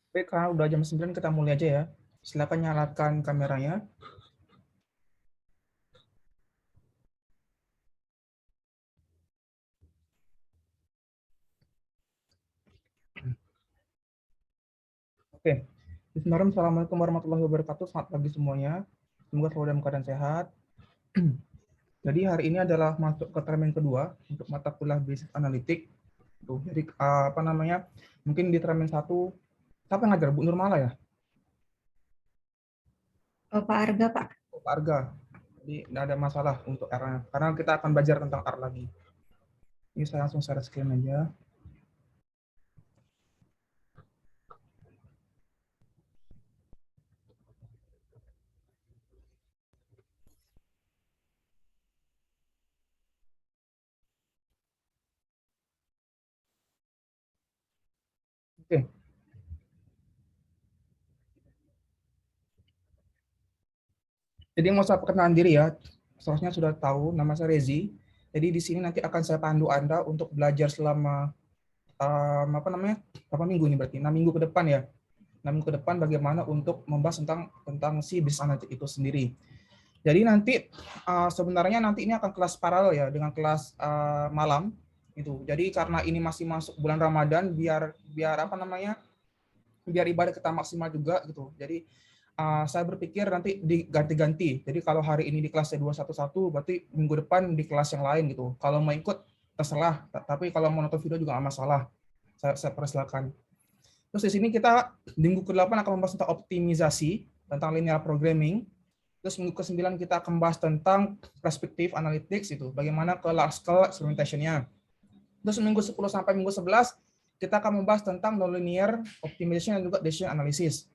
Oke, karena udah jam 9 kita mulai aja ya. Silakan nyalakan kameranya. Oke. Bismillahirrahmanirrahim. Assalamualaikum warahmatullahi wabarakatuh. Selamat pagi semuanya. Semoga selalu dalam keadaan sehat. Jadi hari ini adalah masuk ke termin kedua untuk mata kuliah Business Analytics. Tuh, jadi apa namanya? Mungkin di termin satu, siapa yang ngajar? Bu Nurmala ya? Pak Arga, Pak. Oh, Pak Arga. Jadi tidak ada masalah untuk R-nya. Karena kita akan belajar tentang R lagi. Ini saya langsung share screen aja. Oke. Jadi mau saya perkenalan diri ya. Seharusnya sudah tahu, nama saya Rezi. Jadi di sini nanti akan saya pandu Anda untuk belajar selama apa namanya? Berapa minggu ini berarti? 6 minggu ke depan ya. 6 minggu ke depan bagaimana untuk membahas tentang si business analytics itu sendiri. Jadi nanti sebenarnya nanti ini akan kelas paralel ya dengan kelas malam itu. Jadi karena ini masih masuk bulan Ramadan biar apa namanya? Biar ibadah kita maksimal juga gitu. Jadi saya berpikir nanti diganti-ganti. Jadi kalau hari ini di kelas C211, berarti minggu depan di kelas yang lain gitu. Kalau mau ikut terserah, tapi kalau mau nonton video juga nggak masalah. Saya persilakan. Terus di sini kita di minggu ke-8 akan membahas tentang optimisasi, tentang linear programming. Terus minggu ke-9 kita akan membahas tentang perspective analytics itu, bagaimana ke large scale experimentation-nya. Terus minggu 10 sampai minggu 11 kita akan membahas tentang nonlinear optimization dan juga decision analysis.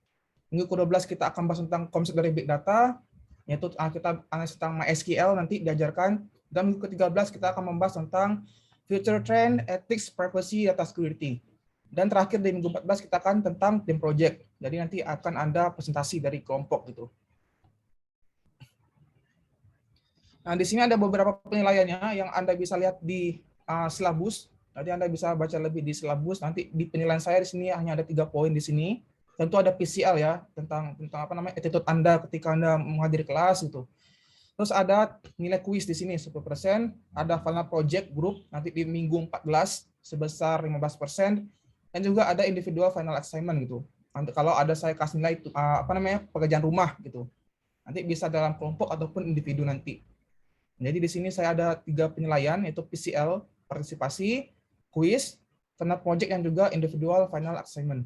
Minggu ke-12 kita akan bahas tentang konsep dari big data, yaitu kita analisis tentang MySQL nanti diajarkan. Dan minggu ke-13 kita akan membahas tentang future trend, ethics, privacy, data security. Dan terakhir di minggu 14 kita akan tentang team project. Jadi nanti akan ada presentasi dari kelompok gitu. Nah, di sini ada beberapa penilaiannya yang Anda bisa lihat di silabus. Jadi Anda bisa baca lebih di silabus. Nanti di penilaian saya di sini hanya ada 3 poin di sini. Tentu ada PCL ya, tentang apa namanya attitude Anda ketika Anda menghadiri kelas itu. Terus ada nilai kuis di sini 10%, ada final project group nanti di minggu 14 sebesar 15%, dan juga ada individual final assignment gitu. Nanti kalau ada saya kasih nilai apa namanya pekerjaan rumah gitu. Nanti bisa dalam kelompok ataupun individu nanti. Jadi di sini saya ada 3 penilaian, yaitu PCL, partisipasi, kuis, final project, yang juga individual final assignment.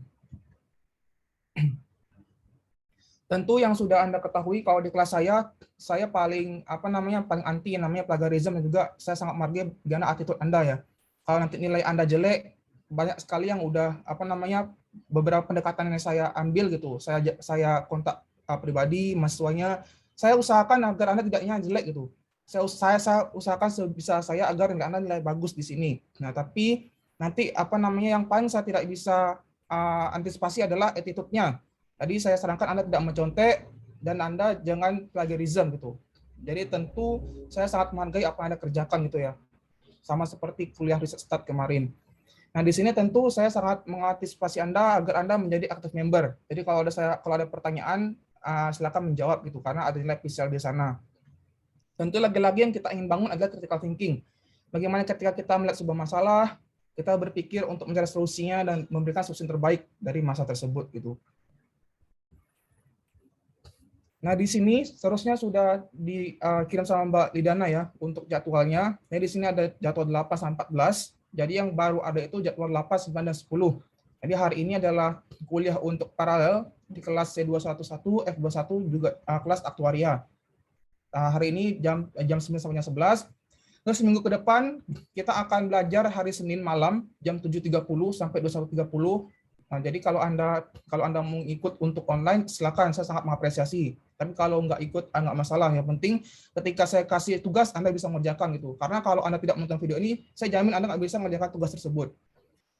Tentu yang sudah Anda ketahui kalau di kelas saya paling apa namanya paling anti yang namanya plagiarism, dan juga saya sangat menghargai bagaimana attitude Anda ya. Kalau nanti nilai Anda jelek, banyak sekali yang udah apa namanya beberapa pendekatan yang saya ambil gitu. Saya kontak pribadi mahasiswanya, saya usahakan agar Anda tidaknya jelek gitu. Saya usahakan sebisa saya agar Anda nilai bagus di sini. Nah, tapi nanti apa namanya yang paling saya tidak bisa antisipasi adalah attitude-nya. Jadi saya sarankan Anda tidak mencontek dan Anda jangan plagiarism gitu. Jadi tentu saya sangat menghargai apa yang Anda kerjakan gitu ya. Sama seperti kuliah riset stat kemarin. Nah, di sini tentu saya sangat mengantisipasi Anda agar Anda menjadi active member. Jadi kalau ada pertanyaan silakan menjawab gitu karena ada nilai PCL di sana. Tentu lagi-lagi yang kita ingin bangun adalah critical thinking. Bagaimana ketika kita melihat sebuah masalah, kita berpikir untuk mencari solusinya dan memberikan solusi terbaik dari masalah tersebut gitu. Nah, di sini seharusnya sudah dikirim sama Mbak Lidana ya untuk jadwalnya. Nah, di sini ada jadwal 8 sampai 14. Jadi yang baru ada itu jadwal 8, 9, dan 10. Jadi hari ini adalah kuliah untuk paralel di kelas C211, F21 juga kelas aktuaria. Hari ini jam 9 sampai jam 11. Terus minggu ke depan kita akan belajar hari Senin malam jam 7.30 sampai 21.30. Nah, jadi kalau Anda mau ikut untuk online, silakan, saya sangat mengapresiasi. Tapi kalau nggak ikut, nggak masalah. Yang penting ketika saya kasih tugas, Anda bisa mengerjakan gitu. Karena kalau Anda tidak menonton video ini, saya jamin Anda nggak bisa mengerjakan tugas tersebut.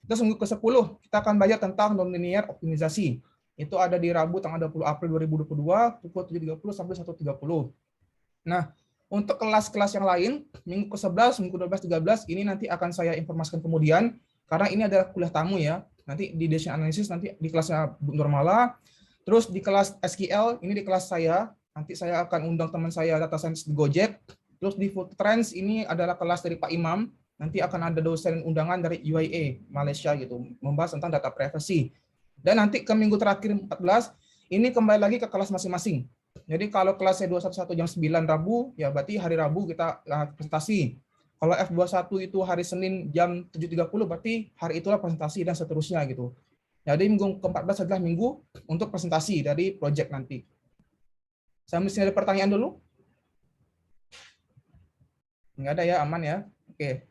Terus minggu ke-10, kita akan belajar tentang nonlinear optimisasi. Itu ada di Rabu tanggal 20 April 2022, pukul 7.30 sampai 1.30. Nah, untuk kelas-kelas yang lain, minggu ke-11, minggu ke-12, 13, ini nanti akan saya informasikan kemudian, karena ini adalah kuliah tamu ya. Nanti di decision analysis nanti di kelasnya Bu Nurmala. Terus di kelas SQL ini di kelas saya. Nanti saya akan undang teman saya data science di Gojek. Terus di Food Trends ini adalah kelas dari Pak Imam. Nanti akan ada dosen undangan dari UIA Malaysia gitu, membahas tentang data privacy. Dan nanti ke minggu terakhir 14 ini kembali lagi ke kelas masing-masing. Jadi kalau kelasnya 211 jam 9 Rabu, ya berarti hari Rabu kita presentasi. Kalau F21 itu hari Senin jam 7.30, berarti hari itulah presentasi dan seterusnya gitu. Jadi minggu ke-14 adalah minggu untuk presentasi dari project nanti. Saya mesti ada pertanyaan dulu? Nggak ada ya, aman ya? Oke.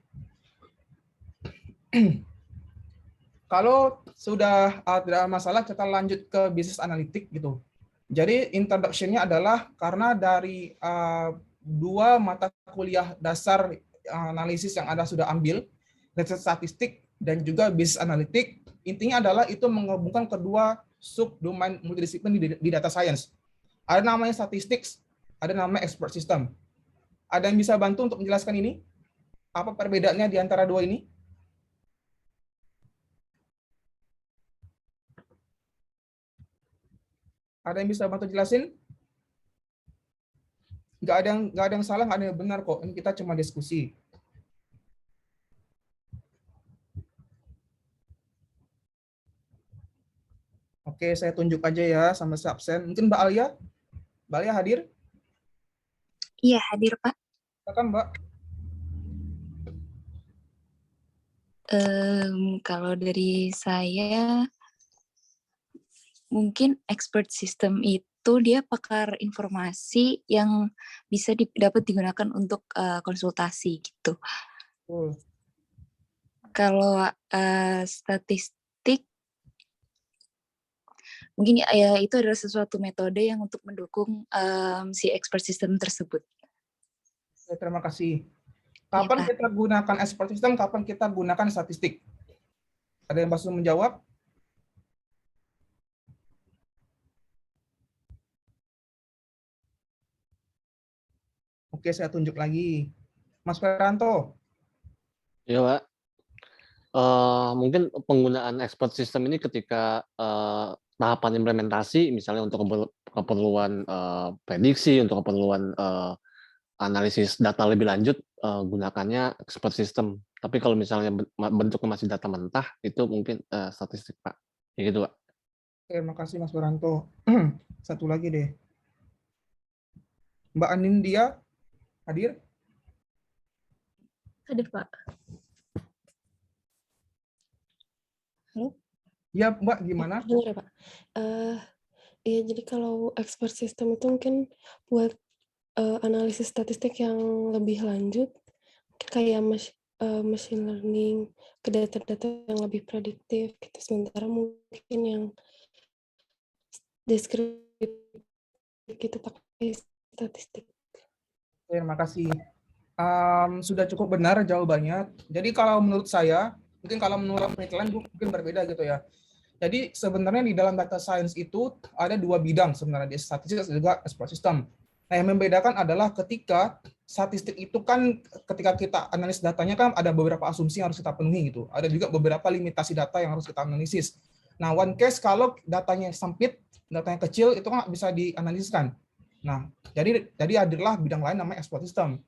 Kalau sudah tidak masalah, kita lanjut ke bisnis analitik gitu. Jadi introduction-nya adalah karena dari dua mata kuliah dasar analisis yang Anda sudah ambil, riset statistik dan juga bisnis analitik, intinya adalah itu menggabungkan kedua subdomain multidisiplin di data science. Ada namanya statistik, ada namanya expert system. Ada yang bisa bantu untuk menjelaskan ini? Apa perbedaannya di antara dua ini? Ada yang bisa bantu jelasin? Nggak ada yang salah, nggak ada yang benar kok. Ini kita cuma diskusi. Oke, saya tunjuk aja ya sama si absen. Mungkin Mbak Alia? Mbak Alia hadir? Iya, hadir Pak. Silakan Mbak. Kalau dari saya, mungkin expert system itu dia pakar informasi yang bisa dapat digunakan untuk konsultasi gitu. Kalau statistik, mungkin ya itu adalah sesuatu metode yang untuk mendukung si expert system tersebut. Ya, terima kasih. Kapan kita gunakan expert system, kapan kita gunakan statistik? Ada yang langsung menjawab? Oke, saya tunjuk lagi. Mas Feranto. Ya, Pak. Mungkin penggunaan expert system ini ketika tahapan implementasi, misalnya untuk keperluan prediksi, untuk keperluan analisis data lebih lanjut, gunakannya expert system. Tapi kalau misalnya bentuknya masih data mentah, itu mungkin statistik, Pak. Ya gitu, Pak. Terima kasih Mas Feranto. Satu lagi deh. Mbak Anindya hadir? Hadir, Pak. Halo? Ya, Mbak, gimana? Dengar ya, Pak. Ya, jadi kalau expert system itu mungkin buat analisis statistik yang lebih lanjut, mungkin kayak machine learning, ke data-data yang lebih prediktif, gitu. Sementara mungkin yang deskriptif gitu pakai statistik. Terima kasih. Sudah cukup benar jawabannya. Jadi kalau menurut saya, mungkin kalau menurut penelitian mungkin berbeda gitu ya. Jadi sebenarnya di dalam data science itu ada dua bidang sebenarnya, di statistik dan juga expert system. Nah, yang membedakan adalah ketika statistik itu kan ketika kita analis datanya kan ada beberapa asumsi yang harus kita penuhi gitu. Ada juga beberapa limitasi data yang harus kita analisis. Nah, one case kalau datanya sempit, datanya kecil itu kan bisa dianaliskan. Nah, jadi hadirlah bidang lain namanya expert system.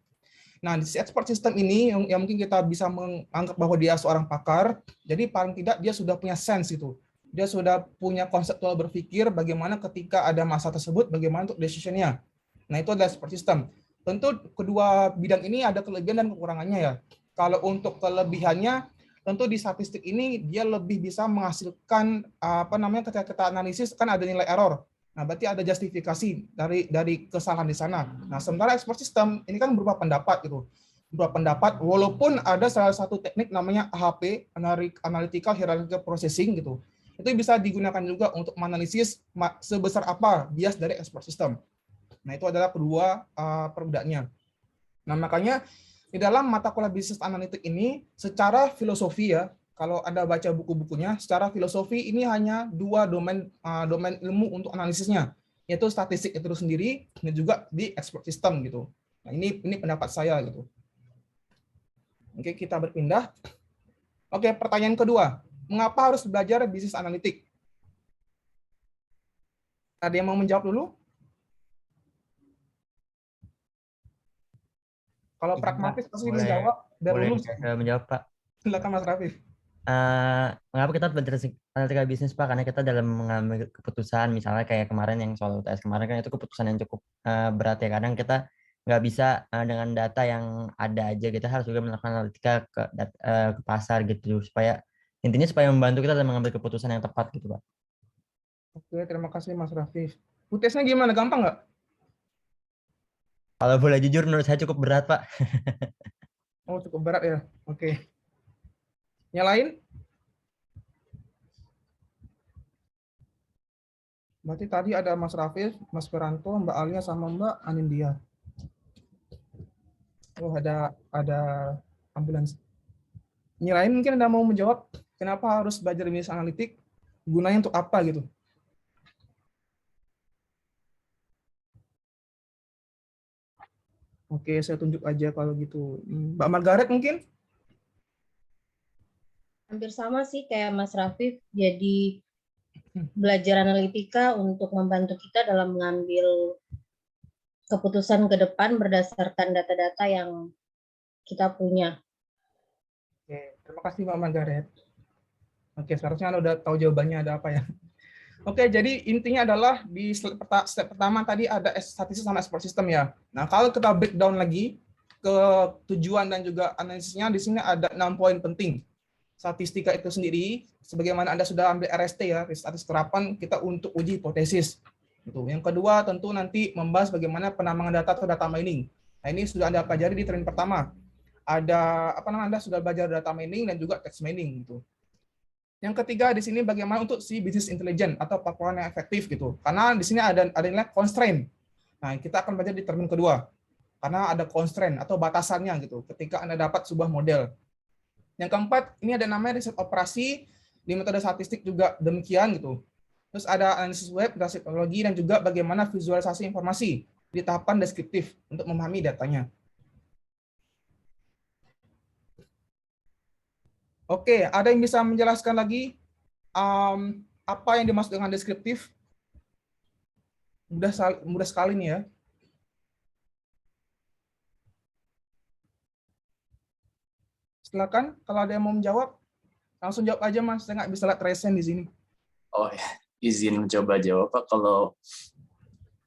Nah, di expert system ini yang mungkin kita bisa menganggap bahwa dia seorang pakar, jadi paling tidak dia sudah punya sense itu. Dia sudah punya konseptual berpikir bagaimana ketika ada masa tersebut, bagaimana untuk decision-nya. Nah, itu adalah expert system. Tentu kedua bidang ini ada kelebihan dan kekurangannya ya. Kalau untuk kelebihannya, tentu di statistik ini dia lebih bisa menghasilkan ketika kita analisis kan ada nilai error. Nah, berarti ada justifikasi dari kesalahan di sana. Nah, sementara expert system ini kan berupa pendapat gitu. Berupa pendapat walaupun ada salah satu teknik namanya AHP, Analytical Hierarchical Processing gitu. Itu bisa digunakan juga untuk menganalisis sebesar apa bias dari expert system. Nah, itu adalah kedua perbedaannya. Nah, makanya di dalam mata kuliah bisnis analitik ini secara filosofi ya, kalau Anda baca buku-bukunya, secara filosofi ini hanya dua domain ilmu untuk analisisnya, yaitu statistik itu sendiri dan juga di expert system gitu. Nah, ini pendapat saya gitu. Oke, kita berpindah. Oke, pertanyaan kedua. mengapa harus belajar bisnis analitik? Ada yang mau menjawab dulu? Kalau Izin, Pak. pragmatis pasti Boleh- menjawab biar Boleh lulus. saya menjawab, Pak. Silakan Mas Rafif. Mengapa kita belajar analitika bisnis, Pak? Karena kita dalam mengambil keputusan, misalnya kayak kemarin yang soal UTS kemarin kan itu keputusan yang cukup berat ya. Kadang kita nggak bisa dengan data yang ada aja, kita harus juga melakukan analitika ke pasar gitu, supaya intinya supaya membantu kita dalam mengambil keputusan yang tepat gitu, Pak. Oke, terima kasih Mas Rafif. UTS-nya gimana? Gampang nggak? Kalau boleh jujur, menurut saya cukup berat, Pak. Oh, cukup berat ya. Oke. Yang lain? Berarti tadi ada Mas Rafif, Mas Peranto, Mbak Alia, sama Mbak Anindya. Oh, ada ambulans. Yang lain mungkin Anda mau menjawab kenapa harus belajar bisnis analitik? Gunanya untuk apa gitu? Oke, saya tunjuk aja kalau gitu. Mbak Margaret mungkin? Hampir sama sih kayak Mas Rafif, jadi belajar analitika untuk membantu kita dalam mengambil keputusan ke depan berdasarkan data-data yang kita punya. Oke, terima kasih Mbak Margaret. Oke, seharusnya Anda udah tahu jawabannya ada apa ya. Oke, jadi intinya adalah di step pertama tadi ada statistik sama expert system ya. Nah, kalau kita breakdown lagi ke tujuan dan juga analisisnya, di sini ada 6 poin penting. Statistika itu sendiri, sebagaimana Anda sudah ambil RST ya, statistik terapan kita untuk uji hipotesis. Gitu. Yang kedua tentu nanti membahas bagaimana penambangan data atau data mining. Nah, ini sudah Anda pelajari di training pertama. Ada Anda sudah belajar data mining dan juga text mining gitu. Yang ketiga di sini bagaimana untuk si business intelligence atau paparan yang efektif gitu. Karena di sini ada nilai constraint. Nah, kita akan belajar di termin kedua. Karena ada constraint atau batasannya gitu ketika Anda dapat sebuah model. Yang keempat, ini ada namanya riset operasi, di metode statistik juga demikian gitu. Terus ada analisis web, data teknologi, dan juga bagaimana visualisasi informasi di tahapan deskriptif untuk memahami datanya. Oke, ada yang bisa menjelaskan lagi apa yang dimaksud dengan deskriptif? Mudah sekali nih ya. Silakan, kalau ada yang mau menjawab, langsung jawab aja Mas. Saya nggak bisa lihat resen di sini. Oh ya, izin mencoba jawab Pak. Kalau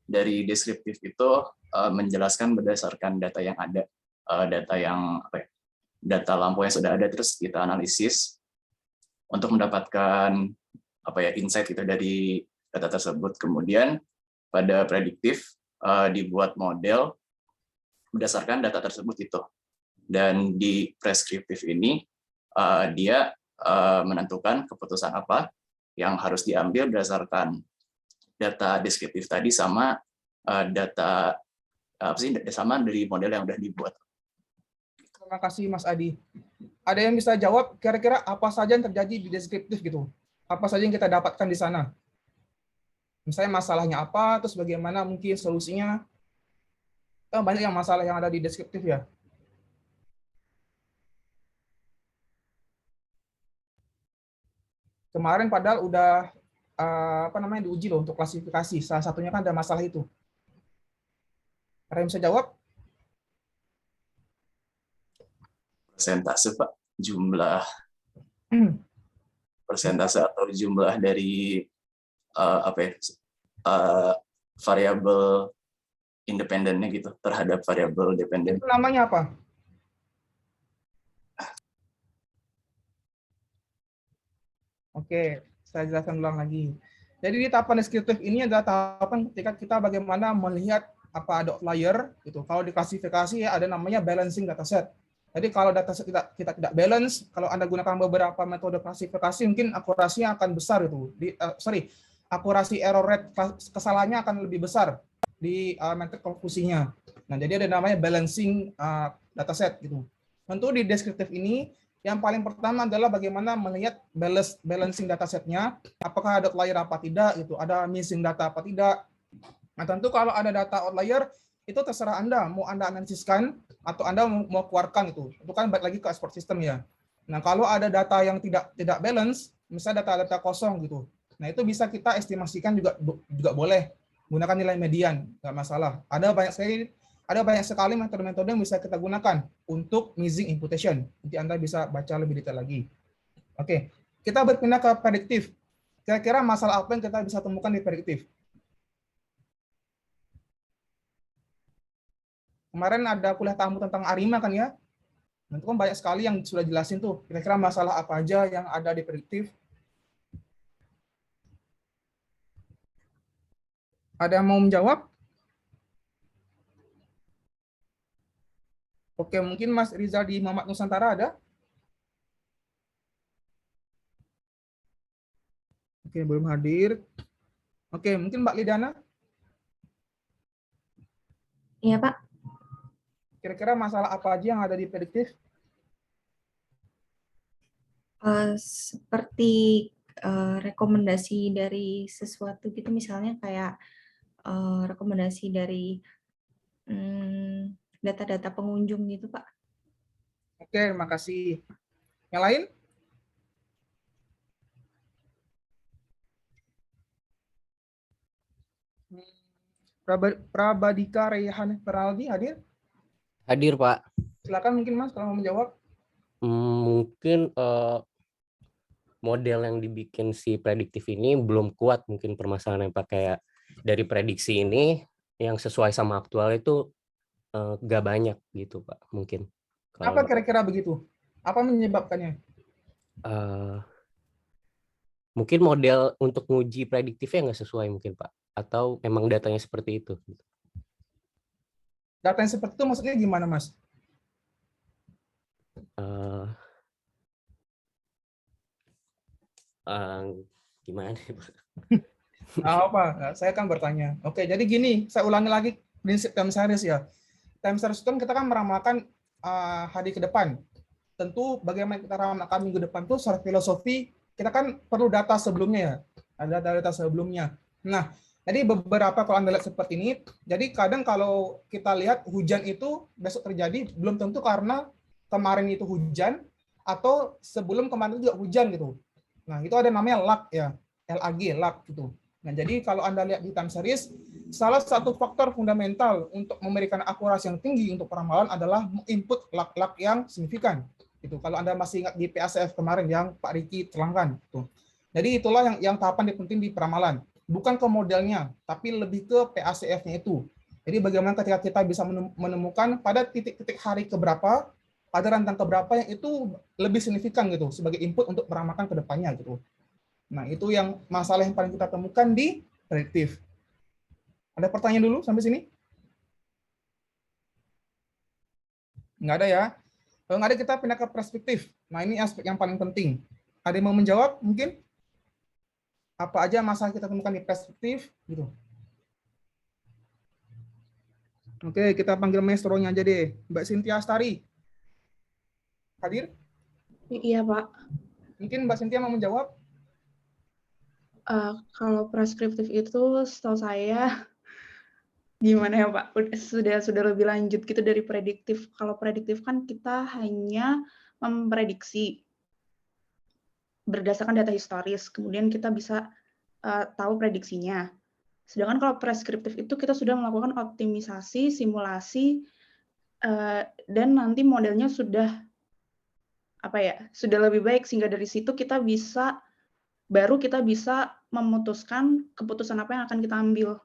dari deskriptif itu menjelaskan berdasarkan data yang ada, data yang data lampu yang sudah ada, terus kita analisis untuk mendapatkan insight itu dari data tersebut. Kemudian pada prediktif dibuat model berdasarkan data tersebut itu. Dan di preskriptif ini dia menentukan keputusan apa yang harus diambil berdasarkan data deskriptif tadi sama data sama dari model yang sudah dibuat. Terima kasih Mas Adi. Ada yang bisa jawab kira-kira apa saja yang terjadi di deskriptif gitu? Apa saja yang kita dapatkan di sana? Misalnya masalahnya apa, terus bagaimana mungkin solusinya? Banyak yang masalah yang ada di deskriptif ya. Kemarin padahal udah diuji loh untuk klasifikasi. Salah satunya kan ada masalah itu. Ada yang bisa jawab? Persentase Pak, jumlah persentase atau jumlah dari variabel independennya gitu terhadap variabel dependen. Itu namanya apa? Oke, saya jelaskan ulang lagi. Jadi di tahapan deskriptif ini adalah tahapan ketika kita bagaimana melihat apa ada outlier gitu. Kalau diklasifikasi ya ada namanya balancing dataset. Jadi kalau dataset kita tidak balance, kalau Anda gunakan beberapa metode klasifikasi mungkin akurasinya akan besar itu. Akurasi error rate kesalahannya akan lebih besar di metrik konfusinya. Nah, jadi ada namanya balancing dataset gitu. Tentu di deskriptif ini yang paling pertama adalah bagaimana melihat balancing datasetnya, apakah ada outlier apa tidak, gitu, ada missing data apa tidak. Nah, tentu kalau ada data outlier, itu terserah Anda, mau Anda analisiskan atau Anda mau keluarkan itu kan balik lagi ke expert system ya. Nah, kalau ada data yang tidak balance, misalnya data-data kosong gitu. Nah, itu bisa kita estimasikan juga boleh gunakan nilai median, nggak masalah. Ada banyak sekali metode-metode yang bisa kita gunakan untuk missing imputation. Nanti Anda bisa baca lebih detail lagi. Oke, kita berpindah ke prediktif. Kira-kira masalah apa yang kita bisa temukan di prediktif? Kemarin ada kuliah tamu tentang ARIMA kan ya? Nah, itu kan banyak sekali yang sudah jelasin tuh. Kira-kira masalah apa aja yang ada di prediktif? Ada yang mau menjawab? Oke, mungkin Mas Rizal di Muhammad Nusantara ada? Oke, belum hadir. Oke, mungkin Mbak Lidana? Iya, Pak. Kira-kira masalah apa aja yang ada di prediktif? Seperti rekomendasi dari sesuatu gitu, misalnya kayak rekomendasi dari data-data pengunjung gitu, Pak. Oke, terima kasih. Yang lain? Prabadika Rehan Peraldi hadir? Hadir, Pak. Silakan mungkin Mas kalau mau menjawab. Mungkin model yang dibikin si prediktif ini belum kuat mungkin permasalahannya, Pak. Kayak dari prediksi ini yang sesuai sama aktual itu nggak banyak gitu, Pak. Mungkin. Apa kira-kira begitu? Apa menyebabkannya? Mungkin model untuk nguji prediktifnya nggak sesuai mungkin, Pak. Atau memang datanya seperti itu. Data yang seperti itu maksudnya gimana, Mas? Gimana, Pak? Apa? Saya kan bertanya. Oke, jadi gini, saya ulangi lagi prinsip time series ya. Time series itu kan kita kan meramalkan hari ke depan. Tentu bagaimana kita ramalkan minggu depan tuh secara filosofi kita kan perlu data sebelumnya ya. Ada data sebelumnya. Nah, jadi beberapa kalau Anda lihat seperti ini, jadi kadang kalau kita lihat hujan itu besok terjadi belum tentu karena kemarin itu hujan atau sebelum kemarin itu juga hujan gitu. Nah, itu ada namanya lag ya, lag gitu. Nah, jadi kalau Anda lihat di time series, salah satu faktor fundamental untuk memberikan akurasi yang tinggi untuk peramalan adalah input lag yang signifikan. Itu kalau Anda masih ingat di PACF kemarin yang Pak Riki terangkan. Tuh. Jadi itulah yang tahapan penting di peramalan. Bukan ke modelnya, tapi lebih ke PACF-nya itu. Jadi bagaimana ketika kita bisa menemukan pada titik-titik hari keberapa, pada rentang keberapa yang itu lebih signifikan gitu sebagai input untuk meramalkan ke depannya gitu. Nah, itu yang masalah yang paling kita temukan di prediktif. Ada pertanyaan dulu sampai sini? Nggak ada ya? Kalau nggak ada, kita pindah ke perspektif. Nah, ini aspek yang paling penting. Ada yang mau menjawab mungkin? Apa aja masalah kita temukan di perspektif? Gitu. Oke, kita panggil maestronya aja deh. Mbak Cynthia Astari. Hadir? Iya, Pak. Mungkin Mbak Cynthia mau menjawab? Kalau preskriptif itu setahu saya gimana ya, Pak? Sudah lebih lanjut gitu dari prediktif. Kalau prediktif kan kita hanya memprediksi berdasarkan data historis, kemudian kita bisa tahu prediksinya. Sedangkan kalau preskriptif itu kita sudah melakukan optimisasi, simulasi, dan nanti modelnya sudah lebih baik sehingga dari situ baru kita bisa memutuskan keputusan apa yang akan kita ambil.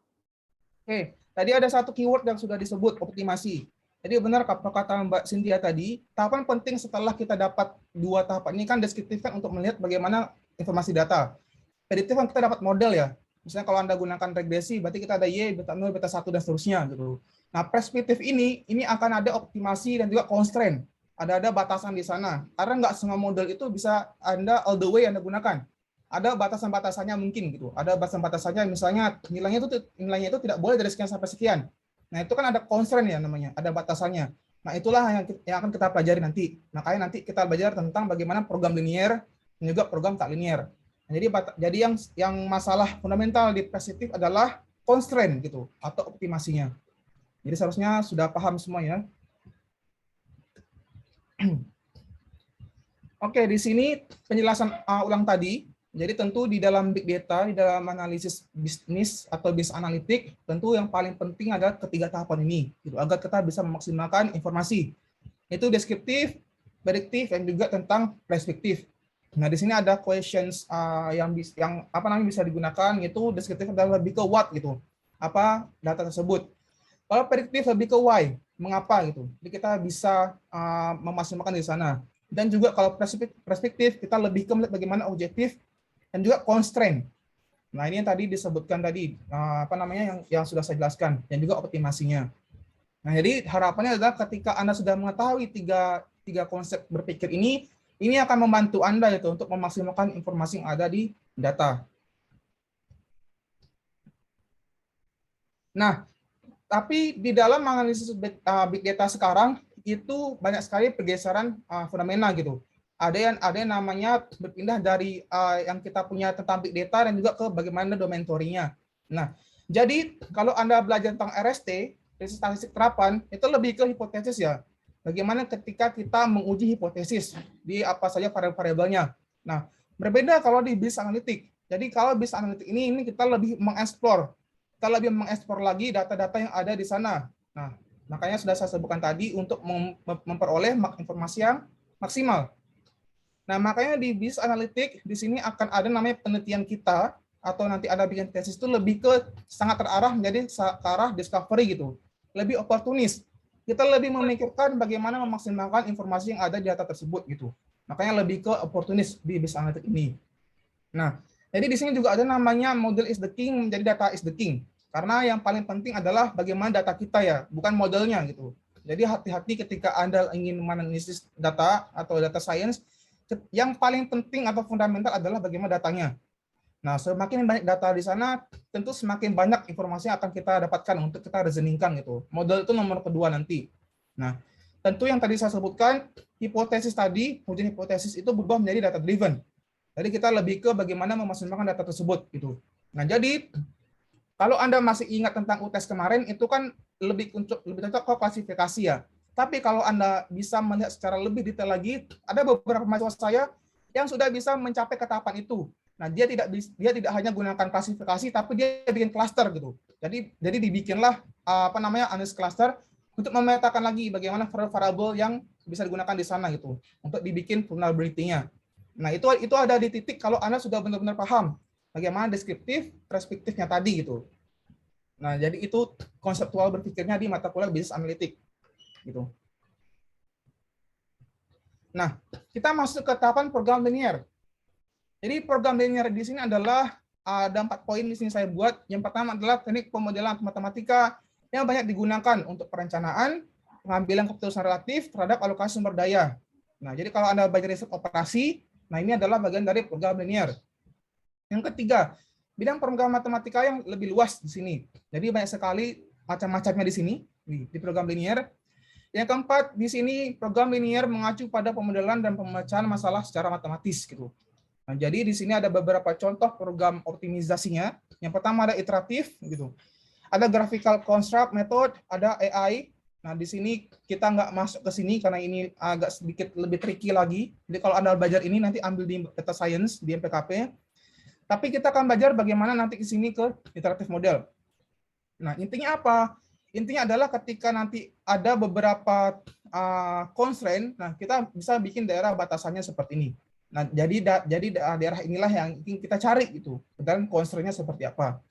Oke, tadi ada satu keyword yang sudah disebut, optimasi. Jadi benar kata Mbak Cynthia tadi, tahapan penting setelah kita dapat dua tahapan ini kan deskriptif kan untuk melihat bagaimana informasi data. Prediktif kan kita dapat model ya. Misalnya kalau Anda gunakan regresi, berarti kita ada Y, beta 0, beta 1, dan seterusnya. Gitu. Nah, preskriptif ini akan ada optimasi dan juga constraint. Ada batasan di sana. Karena nggak semua model itu bisa Anda all the way Anda gunakan. Ada batasan-batasannya mungkin gitu. Ada batasan-batasannya misalnya nilainya itu tidak boleh dari sekian sampai sekian. Nah, itu kan ada constraint ya namanya, ada batasannya. Nah, itulah yang akan kita pelajari nanti. Makanya nanti kita belajar tentang bagaimana program linear dan juga program tak linear. Nah, jadi yang masalah fundamental di preskriptif adalah constraint gitu atau optimasinya. Jadi seharusnya sudah paham semua ya. Oke, di sini penjelasan ulang tadi. Jadi tentu di dalam big data, di dalam analisis bisnis atau bisnis analitik, tentu yang paling penting adalah ketiga tahapan ini, gitu, agar kita bisa memaksimalkan informasi. Itu deskriptif, prediktif, dan juga tentang preskriptif. Nah, di sini ada questions yang bisa digunakan, yaitu deskriptif adalah lebih ke what gitu, apa data tersebut. Kalau prediktif lebih ke why, mengapa gitu. Jadi kita bisa memaksimalkan di sana. Dan juga kalau perspektif kita lebih ke bagaimana objektif dan juga constraint. Nah, ini yang tadi disebutkan tadi yang sudah saya jelaskan dan juga optimasinya. Nah, jadi harapannya adalah ketika Anda sudah mengetahui tiga konsep berpikir ini akan membantu Anda itu untuk memaksimalkan informasi yang ada di data. Nah, tapi di dalam analisis big data sekarang itu banyak sekali pergeseran fenomena gitu. Ada yang namanya berpindah dari yang kita punya tentang big data dan juga ke bagaimana domain teorinya. Nah, jadi kalau Anda belajar tentang RST, statistik terapan, itu lebih ke hipotesis ya. Bagaimana ketika kita menguji hipotesis di apa saja variabel-variabelnya. Nah, berbeda kalau di business analytic. Jadi kalau business analytic ini kita lebih mengeksplor. Kita lebih mengeksplor lagi data-data yang ada di sana. Nah, makanya sudah saya sebutkan tadi untuk memperoleh informasi yang maksimal. Nah, makanya di business analytic di sini akan ada namanya penelitian kita atau nanti ada bikin tesis itu lebih ke sangat terarah menjadi ke arah discovery gitu. Lebih oportunis. Kita lebih memikirkan bagaimana memaksimalkan informasi yang ada di data tersebut gitu. Makanya lebih ke oportunis di business analytic ini. Nah, jadi di sini juga ada namanya model is the king menjadi data is the king. Karena yang paling penting adalah bagaimana data kita ya, bukan modelnya gitu. Jadi hati-hati ketika Anda ingin menganalisis data atau data science, yang paling penting atau fundamental adalah bagaimana datanya. Nah, semakin banyak data di sana, tentu semakin banyak informasi yang akan kita dapatkan untuk kita reasoningkan gitu. Model itu nomor kedua nanti. Nah, tentu yang tadi saya sebutkan, hipotesis tadi, ujian hipotesis itu berubah menjadi data driven. Jadi kita lebih ke bagaimana memaksimalkan data tersebut gitu. Nah, jadi kalau Anda masih ingat tentang UTS kemarin, itu kan lebih cocok ke klasifikasi ya. Tapi kalau Anda bisa melihat secara lebih detail lagi, ada beberapa mahasiswa saya yang sudah bisa mencapai ke tahapan itu. Nah, dia tidak hanya gunakan klasifikasi, tapi dia bikin cluster gitu. Jadi dibikinlah analysis cluster untuk memetakan lagi bagaimana variabel yang bisa digunakan di sana gitu, untuk dibikin vulnerability-nya. Nah, itu ada di titik kalau Anda sudah benar-benar paham bagaimana deskriptif, perspektifnya tadi gitu. Nah, jadi itu konseptual berpikirnya di mata kuliah Business Analytics. Gitu. Nah, kita masuk ke tahapan program linear. Jadi program linear di sini adalah ada 4 poin di sini saya buat. Yang pertama adalah teknik pemodelan matematika yang banyak digunakan untuk perencanaan, pengambilan keputusan relatif terhadap alokasi sumber daya. Nah, jadi kalau Anda belajar riset operasi, nah ini adalah bagian dari program linear. Yang ketiga, bidang program matematika yang lebih luas di sini. Jadi banyak sekali macam-macamnya di sini di program linear. Yang keempat, di sini program linear mengacu pada pemodelan dan pemecahan masalah secara matematis gitu. Nah, jadi di sini ada beberapa contoh program optimisasinya. Yang pertama ada iteratif gitu. Ada graphical construct method, ada AI. Nah, di sini kita nggak masuk ke sini karena ini agak sedikit lebih tricky lagi. Jadi kalau Anda belajar ini nanti ambil di data science di MPKP. Tapi kita akan belajar bagaimana nanti ke sini ke iteratif model. Nah, intinya apa? Intinya adalah ketika nanti ada beberapa constraint, nah kita bisa bikin daerah batasannya seperti ini. Nah, jadi daerah inilah yang ingin kita cari gitu. Dan constraint-nya seperti apa.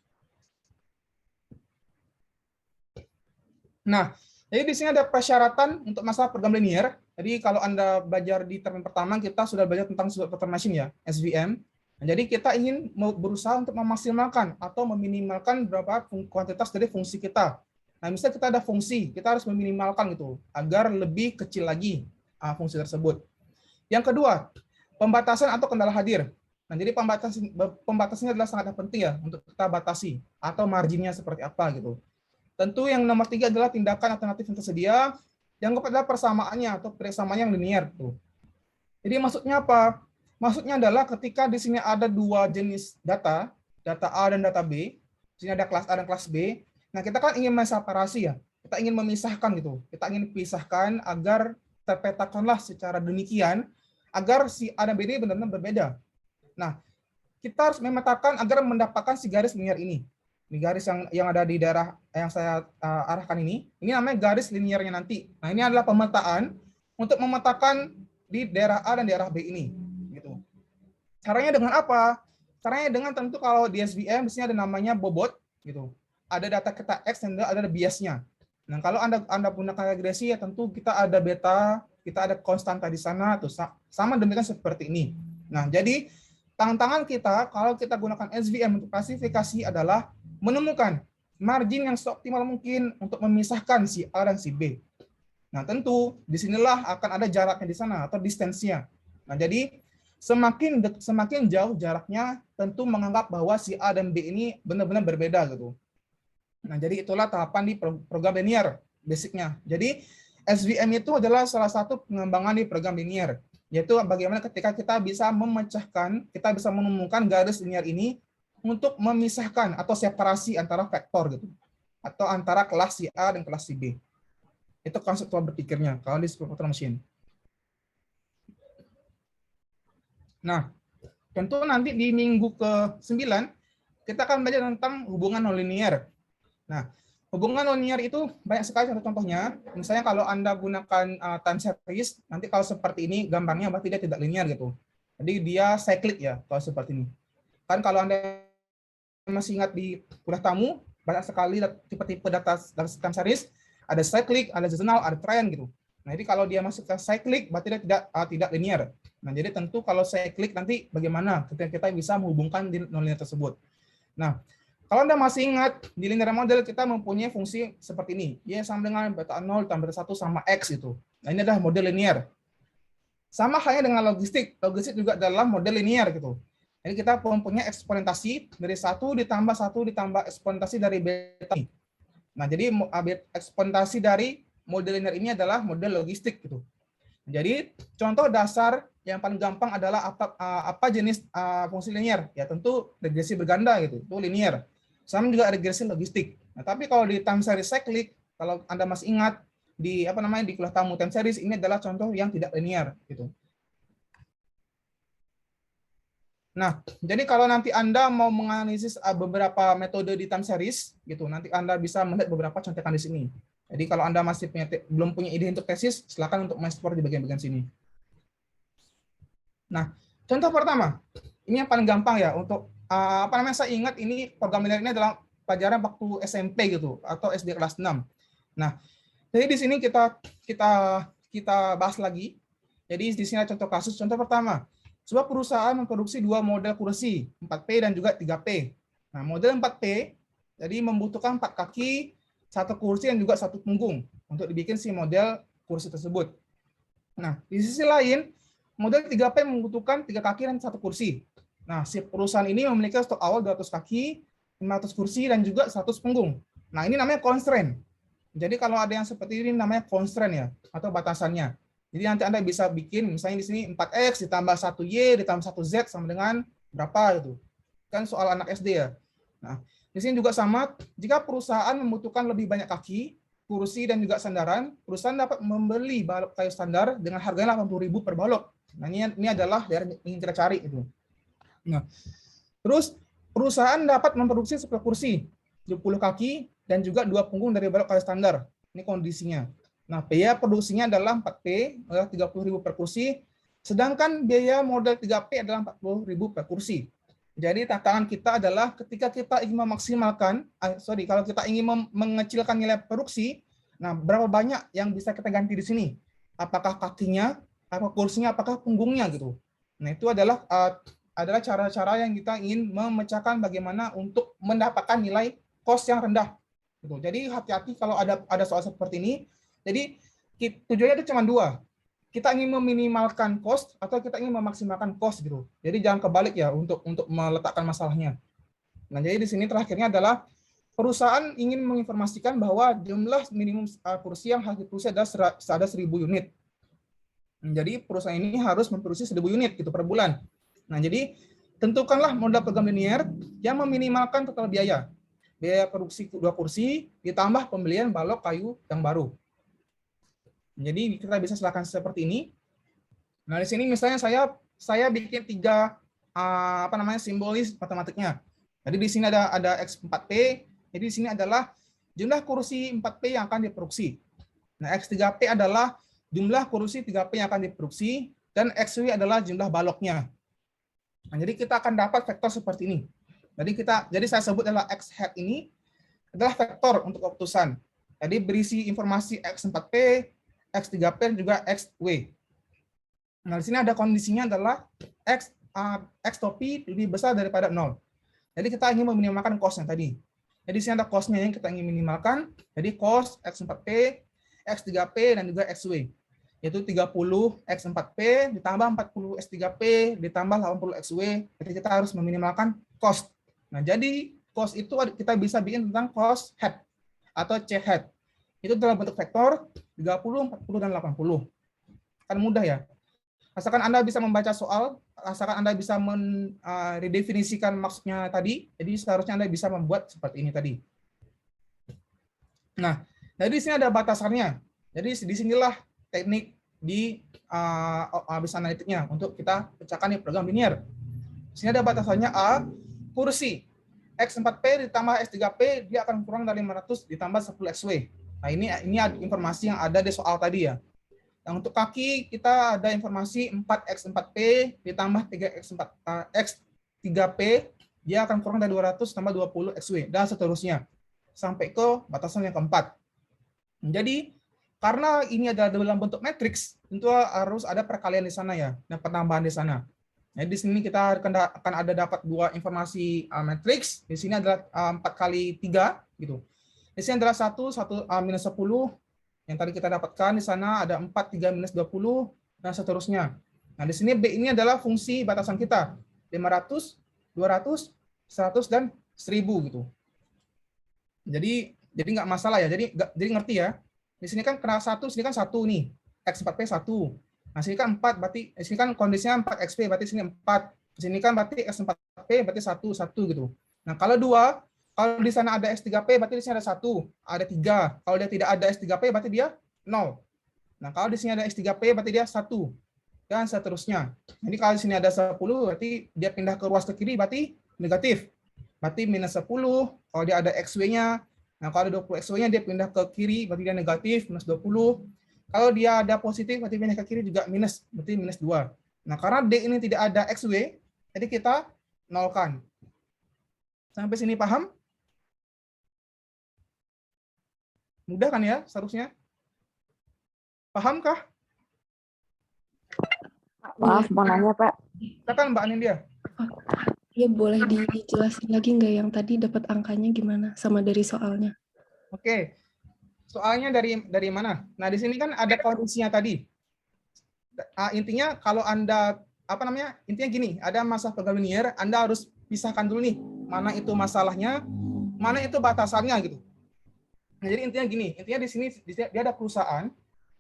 Nah, jadi di sini ada persyaratan untuk masalah program linear. Jadi kalau Anda belajar di term pertama, kita sudah belajar tentang Super Machine ya, SVM. Nah, jadi kita ingin berusaha untuk memaksimalkan atau meminimalkan berapa kuantitas dari fungsi kita. Nah, misalnya kita ada fungsi, kita harus meminimalkan gitu agar lebih kecil lagi fungsi tersebut. Yang kedua, pembatasan atau kendala hadir. Nah, jadi pembatasannya adalah sangat penting ya untuk kita batasi atau marginnya seperti apa gitu. Tentu yang nomor 3 adalah tindakan alternatif yang tersedia. Yang keempat adalah persamaannya atau persamaannya yang linear. Tuh. Jadi maksudnya apa? Maksudnya adalah ketika di sini ada 2 jenis data A dan data B, di sini ada kelas A dan kelas B. Nah, kita kan ingin menseparasi ya. Kita ingin memisahkan gitu. Kita ingin pisahkan agar terpetakanlah secara demikian agar si A dan B ini benar-benar berbeda. Nah, kita harus memetakan agar mendapatkan si garis linear ini. Ini garis yang ada di daerah yang saya arahkan ini namanya garis linearnya nanti. Nah, ini adalah pemetaan untuk memetakan di daerah A dan daerah B ini. Gitu. Caranya dengan apa? Caranya dengan tentu kalau di SVM di sini ada namanya bobot, gitu. Ada data kita X dan ada biasnya. Nah, kalau Anda gunakan regresi ya tentu kita ada beta, kita ada konstanta di sana, tuh sama demikian seperti ini. Nah, jadi tantangan kita kalau kita gunakan SVM untuk klasifikasi adalah menemukan margin yang seoptimal mungkin untuk memisahkan si A dan si B. Nah, tentu disinilah akan ada jaraknya di sana atau distansinya. Nah, jadi semakin jauh jaraknya, tentu menganggap bahwa si A dan B ini benar-benar berbeda gitu. Nah, jadi itulah tahapan di program linear basicnya. Jadi SVM itu adalah salah satu pengembangan di program linear, yaitu bagaimana ketika kita bisa memecahkan, kita bisa menemukan garis linear ini untuk memisahkan atau separasi antara vektor gitu, atau antara kelas si A dan kelas si B. Itu konseptual berpikirnya kalau di computer machine. Nah, tentu nanti di minggu ke-9 kita akan belajar tentang hubungan nonlinear. Nah, hubungan nonlinear itu banyak sekali contoh-contohnya. Misalnya kalau Anda gunakan time series, nanti kalau seperti ini gambarnya berarti dia tidak linear gitu. Jadi dia cyclic ya kalau seperti ini. Kan kalau Anda masih ingat di kuliah tamu, banyak sekali tipe-tipe data time series, ada cyclic, ada seasonal, ada trend gitu. Nah, jadi kalau dia masuk ke cyclic berarti dia tidak linear. Nah, jadi tentu kalau cyclic nanti bagaimana ketika kita bisa menghubungkan di nonlinear tersebut. Nah, kalau Anda masih ingat, di linear model kita mempunyai fungsi seperti ini. Y sama dengan beta 0 tambah beta 1 sama X itu. Nah, ini adalah model linear. Sama halnya dengan logistik. Logistik juga adalah model linear gitu. Jadi kita mempunyai eksponentasi dari 1 ditambah eksponentasi dari beta. Nah, jadi eksponentasi dari model linear ini adalah model logistik gitu. Jadi contoh dasar yang paling gampang adalah apa jenis fungsi linear? Ya tentu regresi berganda gitu, itu linear. Sama juga regresi logistik. Nah, tapi kalau di time series cyclic, kalau Anda masih ingat di di kuliah tamu time series, ini adalah contoh yang tidak linear gitu. Nah, jadi kalau nanti Anda mau menganalisis beberapa metode di time series gitu, nanti Anda bisa melihat beberapa contekan di sini. Jadi kalau Anda masih belum punya ide untuk tesis, silakan untuk mengeksplor di bagian-bagian sini. Nah, contoh pertama, ini yang paling gampang ya untuk saya ingat ini program linear ini adalah pelajaran waktu SMP gitu atau SD kelas 6. Nah, jadi di sini kita bahas lagi. Jadi di sini ada contoh kasus. Contoh pertama, sebuah perusahaan memproduksi 2 model kursi, 4P dan juga 3P. Nah, model 4P jadi membutuhkan 4 kaki, 1 kursi dan juga 1 punggung untuk dibikin si model kursi tersebut. Nah, di sisi lain, model 3P membutuhkan 3 kaki dan 1 kursi. Nah, si perusahaan ini memiliki stok awal 200 kaki, 500 kursi, dan juga 100 punggung. Nah, ini namanya constraint. Jadi kalau ada yang seperti ini namanya constraint ya, atau batasannya. Jadi nanti Anda bisa bikin, misalnya di sini 4X ditambah 1Y ditambah 1Z sama dengan berapa itu. Kan soal anak SD ya. Nah, di sini juga sama, jika perusahaan membutuhkan lebih banyak kaki, kursi, dan juga sandaran, perusahaan dapat membeli balok kayu standar dengan harganya 80.000 per balok. Nah, ini adalah yang ingin kita cari itu. Nah, terus perusahaan dapat memproduksi 10 kursi, 20 kaki, dan juga 2 punggung dari balok kayu standar. Ini kondisinya. Nah, biaya produksinya adalah 4P, adalah 30.000 per kursi, sedangkan biaya model 3P adalah 40.000 per kursi. Jadi tantangan kita adalah ketika kita ingin memaksimalkan, kalau kita ingin mengecilkan nilai produksi, nah berapa banyak yang bisa kita ganti di sini? Apakah kakinya, apa kursinya, apakah punggungnya gitu. Nah, itu adalah cara-cara yang kita ingin memecahkan bagaimana untuk mendapatkan nilai cost yang rendah. Gitu. Jadi hati-hati kalau ada soal seperti ini. Jadi tujuannya itu cuma 2. Kita ingin meminimalkan cost atau kita ingin memaksimalkan cost gitu. Jadi jangan kebalik ya untuk meletakkan masalahnya. Nah, jadi di sini terakhirnya adalah perusahaan ingin menginformasikan bahwa jumlah minimum kursi yang harus diproduksi ada 1.000 unit. Jadi perusahaan ini harus memproduksi 1.000 unit gitu per bulan. Nah, jadi tentukanlah model program linear yang meminimalkan total biaya. Biaya produksi 2 kursi ditambah pembelian balok kayu yang baru. Jadi kita bisa silakan seperti ini. Nah, di sini misalnya saya bikin 3 simbolis matematiknya. Jadi di sini ada X4P, jadi di sini adalah jumlah kursi 4P yang akan diproduksi. Nah, X3P adalah jumlah kursi 3P yang akan diproduksi, dan XY adalah jumlah baloknya. Nah, jadi kita akan dapat vektor seperti ini. Jadi saya sebut adalah X hat ini adalah vektor untuk keputusan. Jadi berisi informasi X4P, X3P, dan juga XW. Nah, di sini ada kondisinya adalah X topi lebih besar daripada 0. Jadi kita ingin meminimalkan cost-nya tadi. Jadi di sini ada cost-nya yang kita ingin minimalkan. Jadi cost X4P, X3P, dan juga XW. Yaitu 30 X4P ditambah 40 X3P ditambah 80 XW. Jadi kita harus meminimalkan cost. Nah, jadi cost itu kita bisa bikin tentang cost hat atau C hat. Itu dalam bentuk vektor 30, 40, dan 80. Kan mudah ya. Asalkan Anda bisa membaca soal, asalkan Anda bisa redefinisikan maksudnya tadi, jadi seharusnya Anda bisa membuat seperti ini tadi. Nah, dari sini ada batasannya. Jadi disinilah teknik di business analitiknya untuk kita pecahkan di program linear. Di sini ada batasannya A, kursi X4P ditambah X3P dia akan kurang dari 500 ditambah 10 XW. Nah, ini informasi yang ada di soal tadi ya. Yang untuk kaki kita ada informasi 4X4P ditambah 3X3P dia akan kurang dari 200 tambah 20 XW dan seterusnya sampai ke batasan yang keempat. Jadi karena ini adalah dalam bentuk matriks, tentu harus ada perkalian di sana ya dan penambahan di sana. Jadi di sini kita akan ada dapat 2 informasi matriks. Di sini adalah 4 kali 3 gitu. Di sini adalah 1 minus 10. Yang tadi kita dapatkan di sana ada 4, 3, minus 20, dan seterusnya. Nah, di sini B ini adalah fungsi batasan kita. 500, 200, 100, dan 1000 gitu. Jadi nggak masalah ya. Jadi ngerti ya. Di sini kan kena 1, sini kan 1 nih. X4P 1. Nah, sini kan 4, berarti di sini kan kondisinya 4XP, berarti sini 4. Di sini kan berarti X4P, berarti 1 gitu. Nah, kalau 2, kalau di sana ada X3P, berarti di sini ada 1, ada 3. Kalau dia tidak ada X3P, berarti dia 0. Nah, kalau di sini ada X3P, berarti dia 1. Dan seterusnya. Jadi kalau di sini ada 10, berarti dia pindah ke ruas ke kiri, berarti negatif. Berarti minus 10. Kalau dia ada XW-nya, nah kalau ada 20 XW-nya, dia pindah ke kiri, berarti dia negatif, minus 20. Kalau dia ada positif, berarti pindah ke kiri juga minus, berarti minus 2. Nah, karena D ini tidak ada XW, jadi kita nolkan. Sampai sini paham? Mudah kan ya seharusnya? Pahamkah? Maaf, mau nanya Pak. Silakan Mbak Anindya. Ya, boleh dijelasin lagi nggak yang tadi dapat angkanya gimana sama dari soalnya? Oke. Soalnya dari mana? Nah, di sini kan ada kondisinya tadi. Intinya kalau Anda intinya gini, ada masalah program linear, Anda harus pisahkan dulu nih, mana itu masalahnya, mana itu batasannya gitu. Nah, jadi intinya gini, di sini dia ada perusahaan.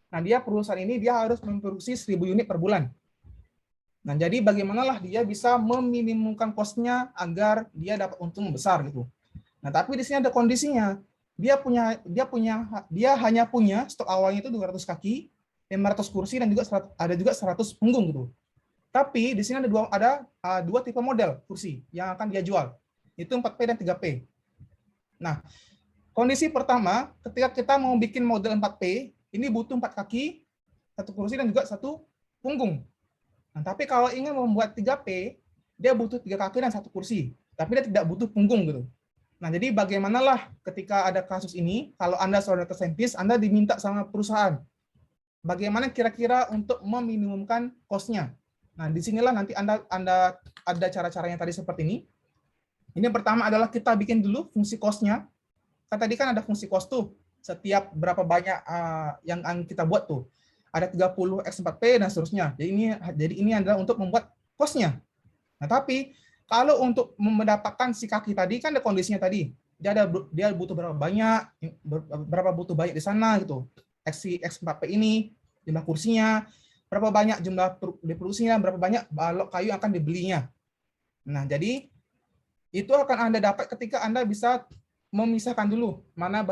Nah, perusahaan ini dia harus memproduksi 1000 unit per bulan. Nah, jadi bagaimanalah dia bisa meminimumkan cost-nya agar dia dapat untung besar gitu. Nah, tapi di sini ada kondisinya. Dia hanya punya stok awalnya itu 200 kaki, 500 kursi, dan juga ada juga 100 punggung gitu. Tapi di sini ada dua tipe model kursi yang akan dia jual. Itu 4P dan 3P. Nah, kondisi pertama, ketika kita mau bikin model 4P, ini butuh 4 kaki, 1 kursi, dan juga 1 punggung. Nah, tapi kalau ingin membuat 3P, dia butuh 3 kaki dan 1 kursi. Tapi dia tidak butuh punggung gitu. Nah, jadi bagaimanalah ketika ada kasus ini, kalau Anda seorang data scientist, Anda diminta sama perusahaan. Bagaimana kira-kira untuk meminimumkan cost-nya? Nah, disinilah nanti Anda ada cara-caranya tadi seperti ini. Ini pertama adalah kita bikin dulu fungsi cost-nya. Tadi kan ada fungsi cost tuh, setiap berapa banyak yang kita buat tuh. Ada 30 X4P dan seterusnya. Jadi ini adalah untuk membuat cost-nya. Nah, tapi kalau untuk mendapatkan si kaki tadi kan ada kondisinya tadi. Dia butuh berapa butuh banyak di sana gitu. X4P ini, jumlah kursinya, berapa banyak jumlah diproduksinya, berapa banyak balok kayu yang akan dibelinya. Nah, jadi itu akan Anda dapat ketika Anda bisa memisahkan dulu mana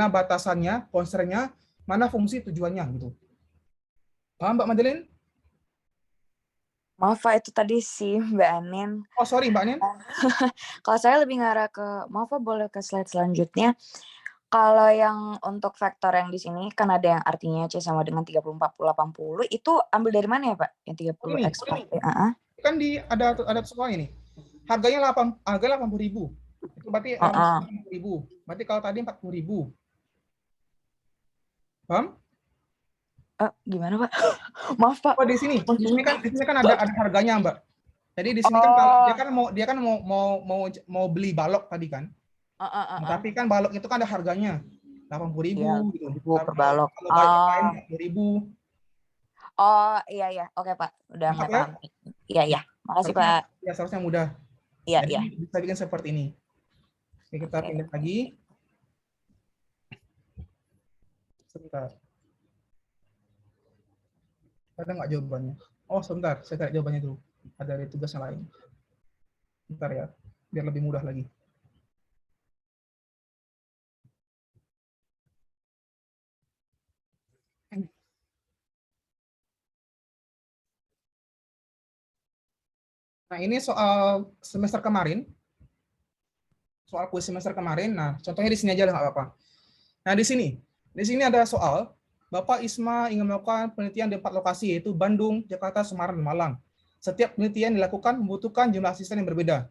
batasannya, concern-nya, mana fungsi tujuannya gitu. Paham Mbak Madeline? Maaf Pak, itu tadi sih Mbak Anin. Oh sorry Mbak Anin. Kalau saya lebih ngarah ke, maaf Pak, boleh ke slide selanjutnya. Kalau yang untuk vektor yang di sini kan ada yang artinya C sama dengan 30, 40, 80. Itu ambil dari mana ya Pak? Yang 30 X 40. Kan ada soal ini. Harganya 80.000. Itu berarti 80.000. Berarti kalau tadi 40.000. Paham? Gimana Pak? Maaf Pak. Oh di sini kan ada harganya Mbak. Jadi di sini kan dia kan mau beli balok tadi kan. Nah, tapi kan balok itu kan ada harganya 80.000 gitu. Per balok. Kalau balok lain 40.000. Oh iya, oke Pak, udah nggak paham. Iya, makasih Pak. Ya seharusnya mudah. Iya. Bisa bikin seperti ini. Oke, kita pindah lagi. Sebentar. Ada nggak jawabannya? Oh sebentar, saya cari jawabannya dulu. Ada dari tugas yang lain. Bentar ya, biar lebih mudah lagi. Nah, ini soal semester kemarin. Soal kuis semester kemarin. Nah, contohnya di sini aja lah, nggak apa-apa. Nah, di sini ada soal, Bapak Isma ingin melakukan penelitian di 4 lokasi, yaitu Bandung, Jakarta, Semarang, dan Malang. Setiap penelitian dilakukan membutuhkan jumlah asisten yang berbeda.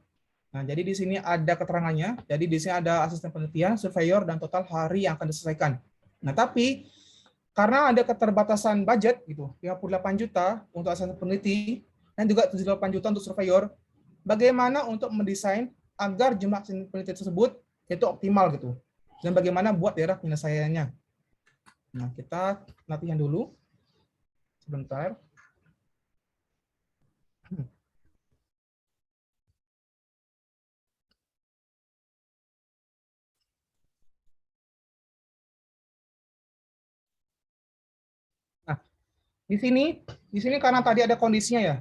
Nah, jadi di sini ada keterangannya. Jadi di sini ada asisten penelitian, surveyor, dan total hari yang akan diselesaikan. Nah, tapi karena ada keterbatasan budget, gitu, 58 juta untuk asisten peneliti, dan juga 78 juta untuk surveyor, bagaimana untuk mendesain agar jumlah peneliti tersebut itu optimal gitu, dan bagaimana buat daerah penyelesaiannya. Nah, kita latihan dulu sebentar. Nah, di sini karena tadi ada kondisinya ya.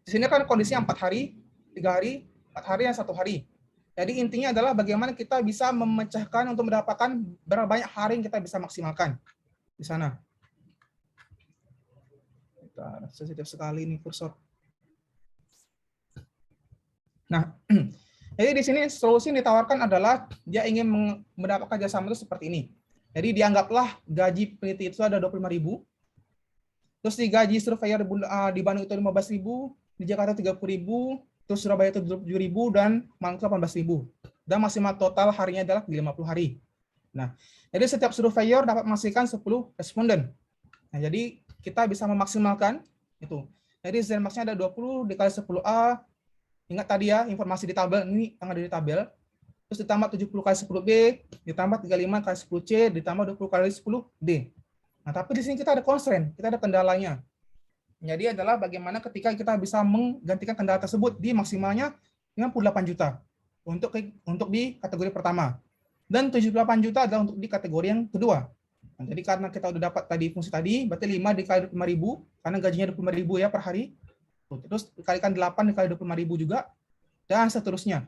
Di sini kan kondisinya 4 hari, 3 hari, 4 hari, dan 1 hari. Jadi intinya adalah bagaimana kita bisa memecahkan untuk mendapatkan berapa banyak hari yang kita bisa maksimalkan di sana. Sensitif sekali nih kursor. Nah, jadi di sini solusi yang ditawarkan adalah dia ingin mendapatkan kerjasama itu seperti ini. Jadi dianggaplah gaji peneliti itu ada 25.000. Terus digaji surveyor di Bandung itu 15.000, di Jakarta 30.000, terus Surabaya itu 27.000, dan Malang 18.000. Dan maksimal total harinya adalah 50 hari. Nah, jadi setiap surveyor dapat menghasilkan 10 responden. Nah, jadi kita bisa memaksimalkan itu. Jadi Z max-nya ada 20 dikali 10A. Ingat tadi ya, informasi di tabel ini yang ada di tabel. Terus ditambah 70 kali 10B, ditambah 35 kali 10C, ditambah 20 kali 10D. Nah, tapi di sini kita ada constraint, kita ada kendalanya. Jadi adalah bagaimana ketika kita bisa menggantikan kendala tersebut di maksimalnya 58 juta untuk di kategori pertama. Dan 78 juta adalah untuk di kategori yang kedua. Nah, jadi karena kita udah dapat tadi fungsi tadi, berarti 5 dikali 25.000, karena gajinya 25.000 ya per hari. Terus dikalikan 8 dikali 25.000 juga, dan seterusnya.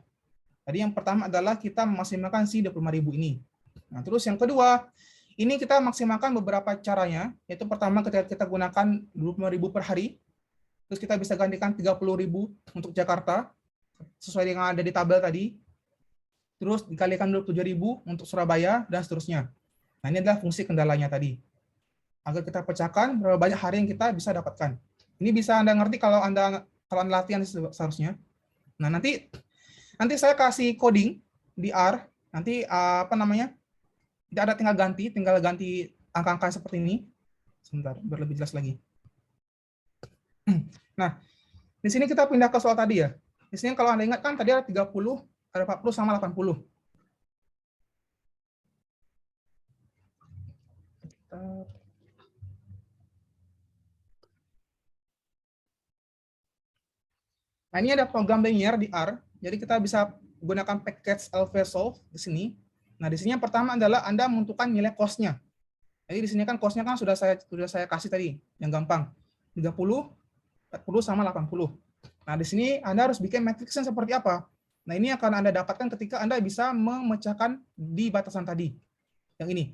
Jadi yang pertama adalah kita memaksimalkan si 25.000 ini. Nah, terus yang kedua, ini kita maksimalkan beberapa caranya, yaitu pertama ketika kita gunakan 25.000 per hari, terus kita bisa gantikan 30.000 untuk Jakarta, sesuai dengan ada di tabel tadi, terus dikalikan 27.000 untuk Surabaya, dan seterusnya. Nah, ini adalah fungsi kendalanya tadi. Agar kita pecahkan berapa banyak hari yang kita bisa dapatkan. Ini bisa Anda ngerti kalau Anda latihan seharusnya. Nah, nanti saya kasih coding di R, nanti tidak ada tinggal ganti angka-angka seperti ini. Sebentar, biar lebih jelas lagi. Nah, di sini kita pindah ke soal tadi ya. Di sini kalau Anda ingat kan tadi ada 30, ada 40 sama 80. Nah, ini ada program linear di R. Jadi kita bisa gunakan package LVSolve di sini. Nah, di sini yang pertama adalah Anda menentukan nilai cost-nya. Jadi di sini kan cost-nya kan sudah saya kasih tadi, yang gampang. 30, 40 sama 80. Nah, di sini Anda harus bikin matriksnya seperti apa? Nah, ini akan Anda dapatkan ketika Anda bisa memecahkan di batasan tadi. Yang ini.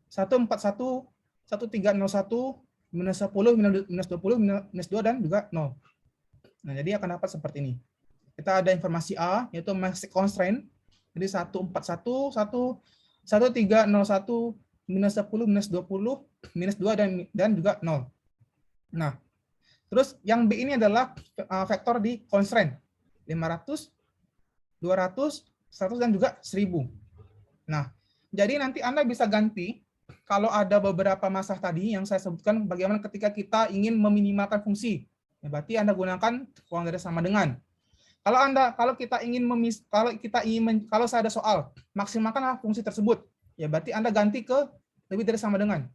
141, 1301, minus 10, minus 20, minus 2, dan juga 0. Nah, jadi akan dapat seperti ini. Kita ada informasi A, yaitu masih constraint. Jadi 141, 1301, minus 10, minus 20, minus 2, dan juga 0. Nah, terus yang B ini adalah vektor di constraint. 500, 200, 100, dan juga 1000. Nah, jadi nanti Anda bisa ganti kalau ada beberapa masalah tadi yang saya sebutkan bagaimana ketika kita ingin meminimalkan fungsi. Ya, berarti Anda gunakan kurang dari sama dengan. Kalau saya ada soal maksimalkan fungsi tersebut, ya berarti Anda ganti ke lebih dari sama dengan.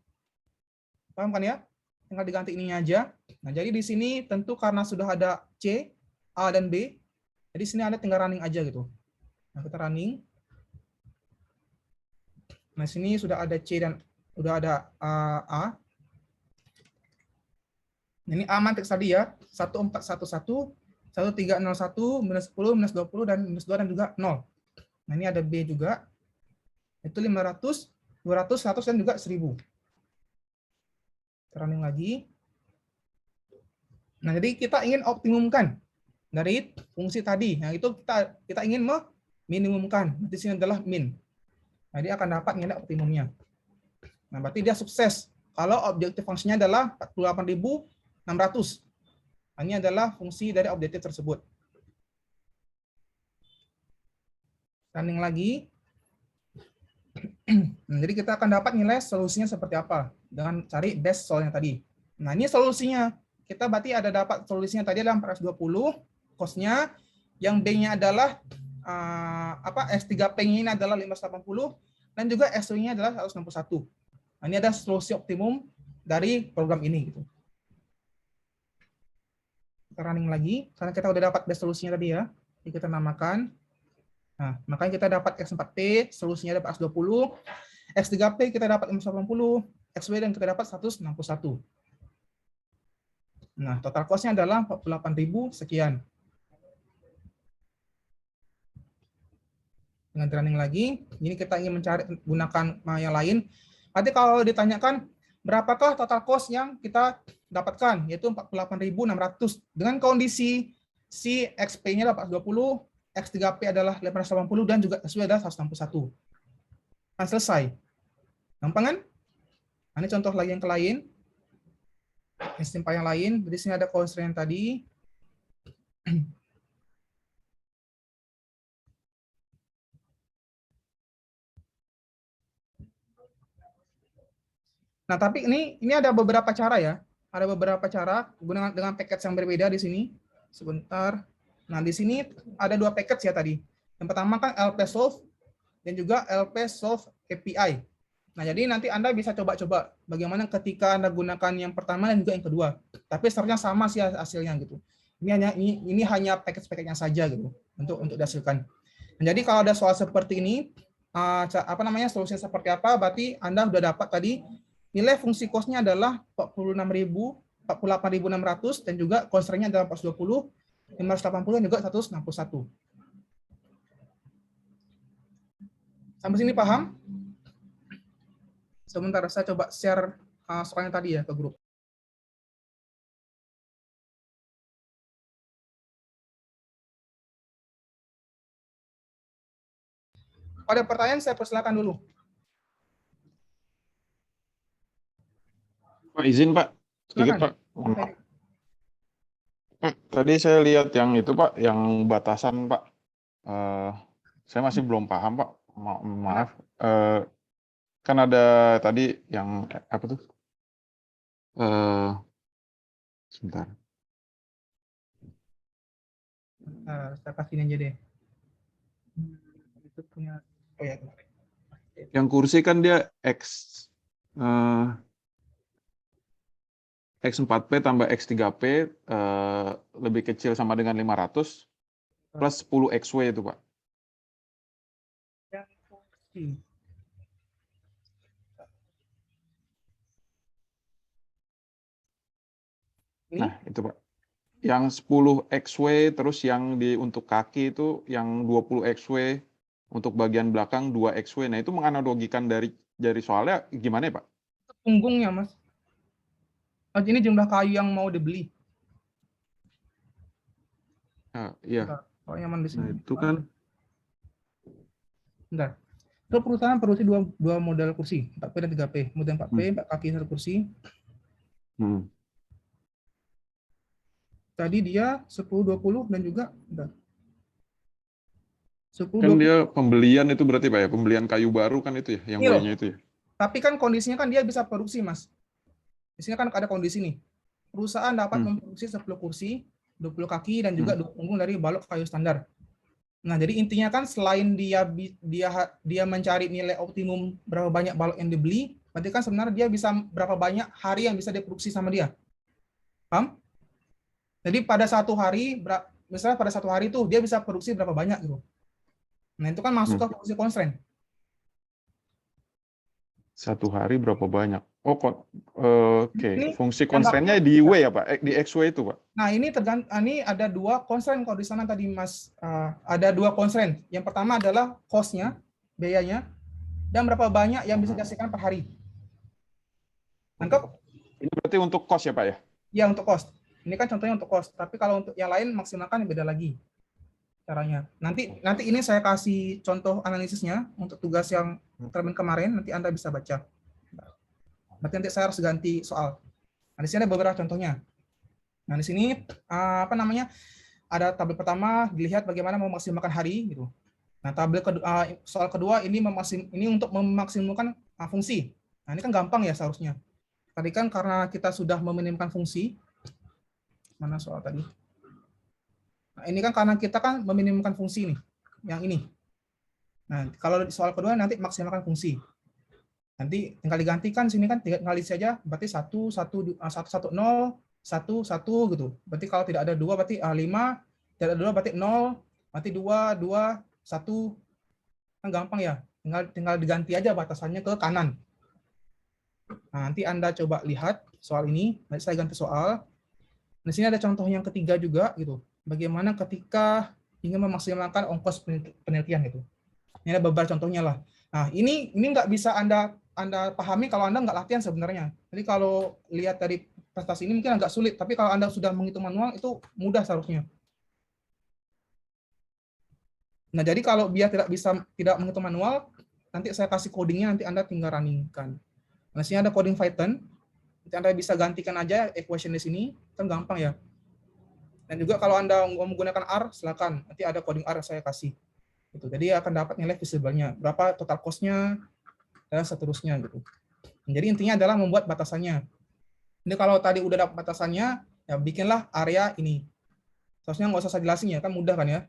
Paham kan ya? Tinggal diganti ininya aja. Nah, jadi di sini tentu karena sudah ada C, A, dan B, jadi sini Anda tinggal running aja gitu. Nah, kita running. Nah, sini sudah ada C dan sudah ada A. Ini A matriks tadi ya, 1411, 1301, minus 10, minus 20, dan minus 2, dan juga 0. Nah, ini ada B juga. Itu 500, 200, 100, dan juga 1000. Running lagi. Nah, jadi kita ingin optimumkan dari fungsi tadi. Nah, itu kita ingin meminimumkan. Di sini adalah min. Nah, dia akan dapat nilai optimumnya. Nah, berarti dia sukses. Kalau objektif fungsinya adalah 48.600. Ini adalah fungsi dari objektif tersebut. Running lagi. Nah, jadi kita akan dapat nilai solusinya seperti apa dengan cari best solve-nya tadi. Nah, ini solusinya. Kita berarti ada dapat solusinya tadi adalah 420, cost-nya. Yang B-nya adalah S3P-nya ini adalah 580, dan juga S2-nya adalah 161. Nah, ini ada solusi optimum dari program ini gitu. Kita running lagi, karena kita udah dapat best solusinya tadi ya. Jadi kita namakan. Nah, makanya kita dapat X4P, solusinya dapat 120, X3P kita dapat 580, XW dan kita dapat 161. Nah, total cost-nya adalah 48.000 sekian. Dengan running lagi, ini kita ingin mencari gunakan yang lain. Nanti kalau ditanyakan berapakah total cost yang kita dapatkan, yaitu 48.600 dengan kondisi si XP-nya dapat 20, X3P adalah 580, dan juga SW adalah 161. Nah, selesai. Gampang kan? Nah, ini contoh lagi yang ke lain. Istimpah yang lain. Di sini ada constraint tadi. Nah, tapi ini ada beberapa cara ya. Ada beberapa cara dengan package yang berbeda di sini. Sebentar. Nah, di sini ada dua package ya tadi. Yang pertama kan LP Solve dan juga LP Solve API. Nah, jadi nanti Anda bisa coba-coba bagaimana ketika Anda gunakan yang pertama dan juga yang kedua. Tapi sebenarnya sama sih hasilnya gitu. Ini hanya package-package-nya saja gitu untuk dihasilkan. Nah, jadi kalau ada soal seperti ini, solusinya seperti apa? Berarti Anda sudah dapat tadi nilai fungsi cost-nya adalah 48.600 dan juga constraint-nya adalah 420, 580, dan juga 161. Sampai sini paham? Sebentar, saya coba share soalnya tadi ya ke grup. Ada pertanyaan, saya persilakan dulu. Pak, izin Pak, sedikit Pak. Tadi saya lihat yang itu Pak, yang batasan Pak. Saya masih belum paham Pak, maaf. Kan ada tadi yang apa tuh? Sebentar. Saya kasih aja deh. Itu punya. Oh ya. Yang kursi kan dia X4P tambah X3P lebih kecil sama dengan 500 plus 10 XW itu Pak. Yang kursi. Nah, itu Pak. Yang 10 XW terus yang untuk kaki itu yang 20 XW, untuk bagian belakang 2 XW. Nah, itu menganalogikan dari soalnya gimana ya, Pak? Punggungnya, Mas. Oh, ini jumlah kayu yang mau dibeli. Nah, iya. Bentar, kalau yang mana di Nah, sini? itu kan Bentar. Itu perusahaan produksi dua model kursi, 4P dan 3P. Kemudian 4P, 4 kaki 1 kursi. Tadi dia 10, 20 dan juga bentar. 10, kan 20. dia pembelian itu berarti Pak ya, pembelian kayu baru kan itu ya, yang Iya loh. W-nya itu ya. Tapi kan kondisinya kan dia bisa produksi, Mas. Di sini kan ada kondisi nih. Perusahaan dapat memproduksi 10 kursi, 20 kaki, dan juga 2 punggung dari balok kayu standar. Nah, jadi intinya kan selain dia mencari nilai optimum berapa banyak balok yang dibeli, berarti kan sebenarnya dia bisa berapa banyak hari yang bisa diproduksi sama dia. Paham? Jadi pada satu hari, misalnya pada satu hari itu dia bisa produksi berapa banyak gitu. Nah, itu kan masuk ke fungsi constraint. Satu hari berapa banyak? Oh, oke. Ini Fungsi constraint-nya di W ya, Pak? Di XW itu, Pak? Nah, ini ini ada 2 constraint kalau di sana tadi, Mas. Ada 2 constraint. Yang pertama adalah cost-nya, biayanya, dan berapa banyak yang bisa dihasilkan per hari. Nangkep? Ini berarti untuk cost ya, Pak ya? Ya, untuk cost. Ini kan contohnya untuk cost. Tapi kalau untuk yang lain maksimalkan beda lagi caranya. Nanti ini saya kasih contoh analisisnya untuk tugas yang termin kemarin, nanti Anda bisa baca. Berarti nanti saya harus ganti soal. Nah, di sini ada beberapa contohnya. Nah, di sini ada tabel pertama dilihat bagaimana memaksimalkan hari gitu. Nah, tabel kedua, soal kedua ini untuk memaksimalkan fungsi. Nah, ini kan gampang ya seharusnya. Tadi kan karena kita sudah meminimumkan fungsi. Mana soal tadi? Nah, ini kan karena kita kan meminimumkan fungsi nih, yang ini. Nah, kalau soal kedua nanti maksimalkan fungsi. Nanti tinggal digantikan sini kan tinggal isi saja, berarti 1 1 1 1 0 1 1 gitu. Berarti kalau tidak ada 2 berarti 5, tidak ada 2 berarti 0, berarti 2 2 1. Kan gampang ya. Tinggal diganti aja batasannya ke kanan. Nah, nanti Anda coba lihat soal ini, nanti saya ganti soal. Di sini ada contoh yang ketiga juga gitu. Bagaimana ketika ingin memaksimalkan ongkos penelitian gitu. Ini ada beberapa contohnya lah. Nah, ini nggak bisa Anda pahami kalau Anda nggak latihan sebenarnya. Jadi kalau lihat dari prestasi ini mungkin agak sulit, tapi kalau Anda sudah menghitung manual itu mudah seharusnya. Nah, jadi kalau biar tidak menghitung manual, nanti saya kasih codingnya, nanti Anda tinggal runningkan. Nah, sini ada coding Python. Nanti Anda bisa gantikan aja equation di sini, kan gampang ya. Dan juga kalau Anda mau menggunakan R, silakan. Nanti ada coding R saya kasih. Gitu. Jadi akan dapat nilai visible-nya, berapa total cost-nya, dan seterusnya gitu. Jadi intinya adalah membuat batasannya. Jadi kalau tadi udah dapat batasannya, ya bikinlah area ini. Seharusnya nggak usah saya jelasin ya, kan mudah kan ya.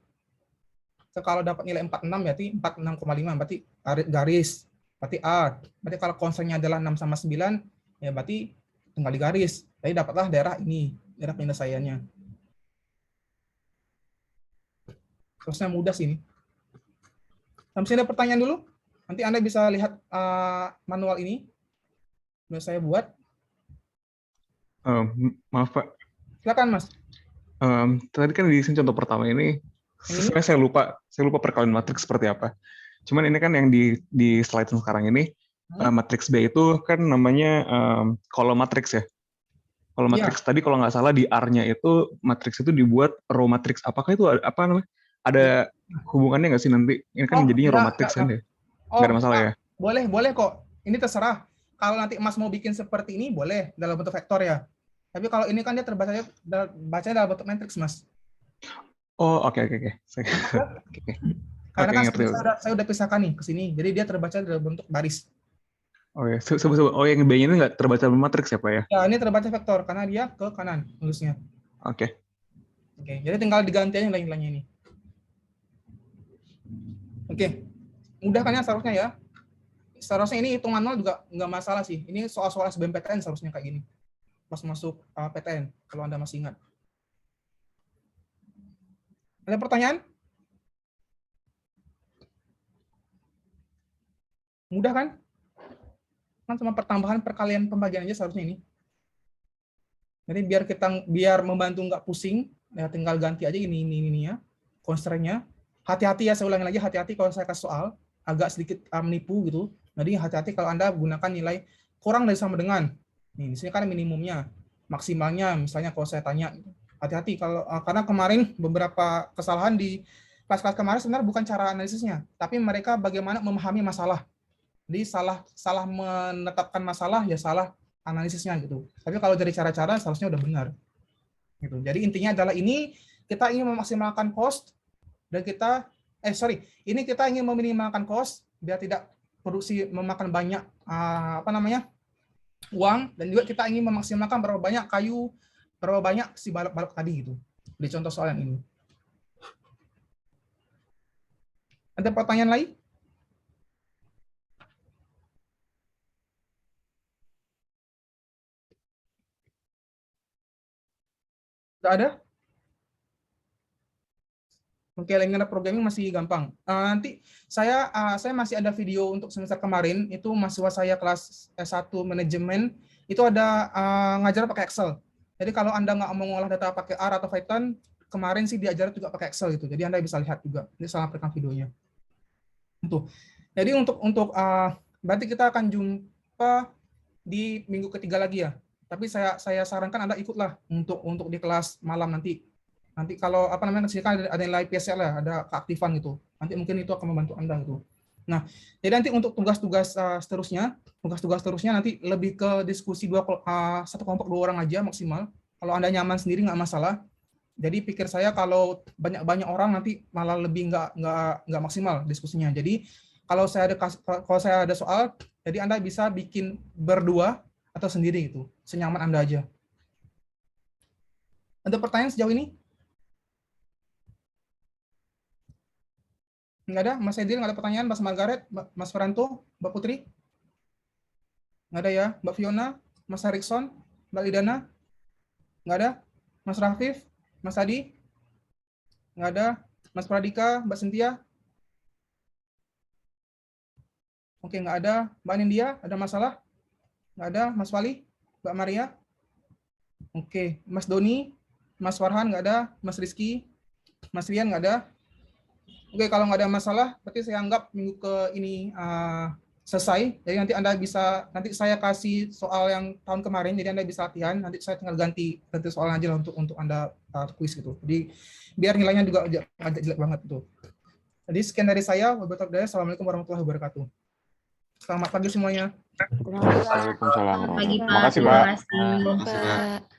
So, kalau dapat nilai 46 berarti 46,5 berarti garis, berarti A. Berarti kalau constraint-nya adalah 6 sama 9, ya berarti tinggal digaris. Jadi dapatlah daerah ini, daerah penyelesaiannya. Seharusnya mudah sih ini. Sampai sini ada pertanyaan dulu. Nanti Anda bisa lihat manual ini. Sudah saya buat. Maaf Pak. Silakan Mas. Tadi kan di sini contoh pertama ini, sebenarnya saya lupa perkalian matriks seperti apa. Cuman ini kan yang di slide sekarang ini, matriks B itu kan namanya kolom matriks ya. Kolom matriks tadi kalau nggak salah di R-nya itu matriks itu dibuat row matriks. Apakah itu apa namanya? Ada hubungannya nggak sih nanti? Ini kan jadinya row matriks kan ya? Nggak ada masalah ya? Boleh kok. Ini terserah. Kalau nanti Mas mau bikin seperti ini, boleh dalam bentuk vektor ya. Tapi kalau ini kan dia bacanya dalam bentuk matriks, Mas. Oh, oke. Karena kan saya udah pisahkan nih ke sini. Jadi dia terbaca dalam bentuk baris. Oh ya, oh yang B-nya ini nggak terbaca dalam matriks ya Pak ya? Ya, ini terbaca vektor karena dia ke kanan nulisnya. Oke. Jadi tinggal diganti aja nilai-nilainya ini. Oke, mudah kan ya seharusnya ya. Seharusnya ini hitung manual juga nggak masalah sih. Ini soal-soal SBMPTN seharusnya kayak gini. Pas masuk PTN, kalau Anda masih ingat. Ada pertanyaan? Mudah kan? Kan cuma pertambahan perkalian pembagian aja seharusnya ini. Jadi biar membantu nggak pusing, ya tinggal ganti aja ini ya, constraint-nya. Hati-hati ya, saya ulangi lagi, hati-hati kalau saya kasih soal, agak sedikit menipu gitu. Jadi hati-hati kalau Anda gunakan nilai kurang dari sama dengan. Nih, di sini kan minimumnya. maksimalnya, misalnya kalau saya tanya, hati-hati kalau karena kemarin beberapa kesalahan di kelas-kelas kemarin sebenarnya bukan cara analisisnya, tapi mereka bagaimana memahami masalah. Jadi salah menetapkan masalah, ya salah analisisnya gitu. Tapi kalau dari cara-cara seharusnya udah benar. Gitu. Jadi intinya adalah ini kita ingin memaksimalkan cost dan kita ini kita ingin meminimalkan cost biar tidak produksi memakan banyak uang, dan juga kita ingin memaksimalkan berapa banyak kayu, berapa banyak si balok-balok tadi gitu. Di contoh soal yang ini. Ada pertanyaan lain? Tidak ada? Oke, linear programming masih gampang. Nanti saya masih ada video untuk semester kemarin, itu mahasiswa saya kelas S1 manajemen, itu ada ngajar pakai Excel. Jadi kalau Anda nggak mau ngolah data pakai R atau Python, kemarin sih diajar juga pakai Excel gitu. Jadi Anda bisa lihat juga. Ini saya lampirkan videonya. Jadi untuk berarti kita akan jumpa di minggu ketiga lagi ya. Tapi saya sarankan Anda ikutlah untuk di kelas malam nanti. Nanti kalau ada nilai PSL ya, ada keaktifan gitu. Nanti mungkin itu akan membantu Anda gitu. Nah, jadi nanti untuk tugas-tugas seterusnya nanti lebih ke diskusi satu kelompok 2 orang aja maksimal. Kalau Anda nyaman sendiri nggak masalah. Jadi pikir saya kalau banyak orang nanti malah lebih nggak maksimal diskusinya. Jadi kalau saya ada soal, jadi Anda bisa bikin berdua atau sendiri gitu, senyaman Anda aja. Ada pertanyaan sejauh ini? Nggak ada? Mas Edil nggak ada pertanyaan? Mas Margaret, Mas Feranto, Mbak Putri? Nggak ada ya? Mbak Fiona, Mas Harikson, Mbak Lidana? Nggak ada? Mas Rafif, Mas Adi? Nggak ada? Mas Pradika, Mbak Cynthia? Oke, nggak ada. Mbak Nindya, ada masalah? Nggak ada. Mas Wali? Mbak Maria? Oke. Mas Doni? Mas Farhan nggak ada? Mas Rizky? Mas Rian nggak ada? Oke, kalau nggak ada masalah, berarti saya anggap minggu ke ini selesai. Jadi nanti Anda bisa, nanti saya kasih soal yang tahun kemarin, jadi Anda bisa latihan. Nanti saya tinggal ganti soal aja lah untuk Anda kuis gitu. Jadi biar nilainya juga agak jelek banget gitu. Jadi sekian dari saya. Wassalamualaikum warahmatullahi wabarakatuh. Selamat pagi semuanya. Waalaikumsalam. Pagi, Pak. Terima kasih, Terima Pak. kasih. Pak.